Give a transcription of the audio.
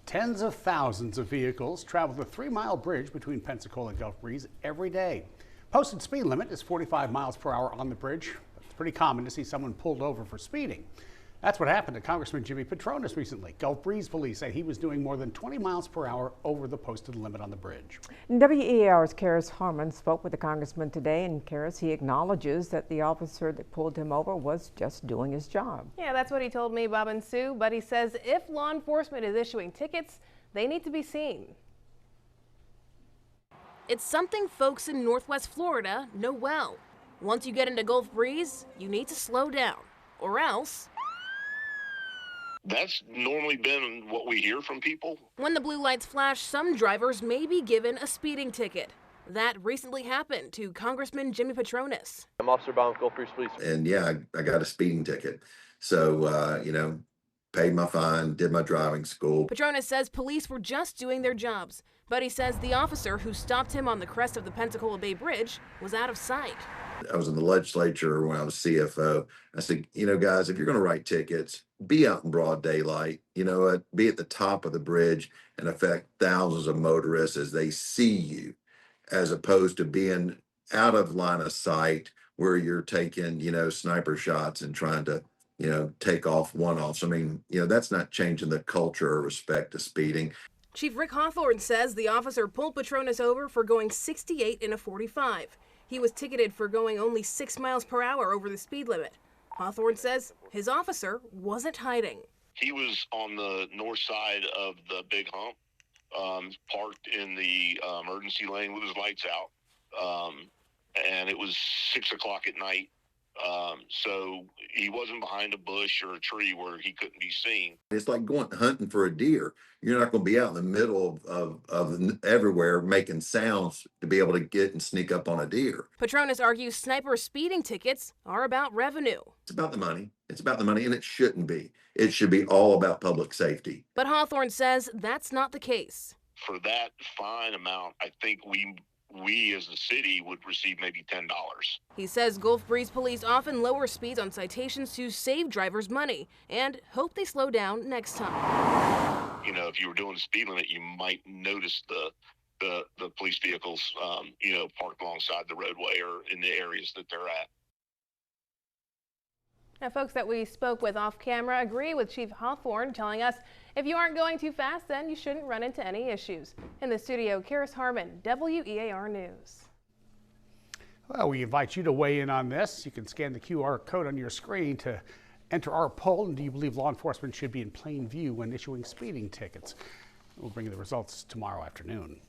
Tens of thousands of vehicles travel the 3-mile bridge between Pensacola and Gulf Breeze every day. Posted speed limit is 45 miles per hour on the bridge. It's pretty common to see someone pulled over for speeding. That's what happened to Congressman Jimmy Patronis recently. Gulf Breeze police say he was doing more than 20 miles per hour over the posted limit on the bridge. WEAR's Karis Harmon spoke with the congressman today, and Karis, he acknowledges that the officer that pulled him over was just doing his job. Yeah, that's what he told me, Bob and Sue, but he says if law enforcement is issuing tickets, they need to be seen. It's something folks in Northwest Florida know well. Once you get into Gulf Breeze, you need to slow down, or else... That's normally been what we hear from people. When the blue lights flash, some drivers may be given a speeding ticket. That recently happened to Congressman Jimmy Patronis. I'm Officer Bound with Gulf Breeze Police. And yeah, I got a speeding ticket. So, paid my fine, did my driving school. Patronis says police were just doing their jobs, but he says the officer who stopped him on the crest of the Pensacola Bay Bridge was out of sight. I was in the legislature when I was CFO. I said, guys, if you're going to write tickets, be out in broad daylight, be at the top of the bridge and affect thousands of motorists as they see you, as opposed to being out of line of sight where you're taking, sniper shots and trying to, take off one-offs. I mean, that's not changing the culture or respect to speeding. Chief Rick Hawthorne says the officer pulled Patronis over for going 68 in a 45. He was ticketed for going only 6 miles per hour over the speed limit. Hawthorne says his officer wasn't hiding. He was on the north side of the big hump, parked in the emergency lane with his lights out. And it was 6 o'clock at night. So he wasn't behind a bush or a tree where he couldn't be seen. It's like going hunting for a deer. You're not going to be out in the middle of everywhere making sounds to be able to get and sneak up on a deer. Patronis argues sniper speeding tickets are about revenue. It's about the money. It's about the money, and it shouldn't be. It should be all about public safety. But Hawthorne says that's not the case. For that fine amount, I think we as the city would receive maybe $10. He says Gulf Breeze police often lower speeds on citations to save drivers money and hope they slow down next time. If you were doing the speed limit, you might notice the police vehicles, parked alongside the roadway or in the areas that they're at. Now, folks that we spoke with off camera agree with Chief Hawthorne, telling us if you aren't going too fast, then you shouldn't run into any issues. In the studio, Karis Harmon, WEAR News. Well, we invite you to weigh in on this. You can scan the QR code on your screen to enter our poll. And do you believe law enforcement should be in plain view when issuing speeding tickets? We'll bring you the results tomorrow afternoon.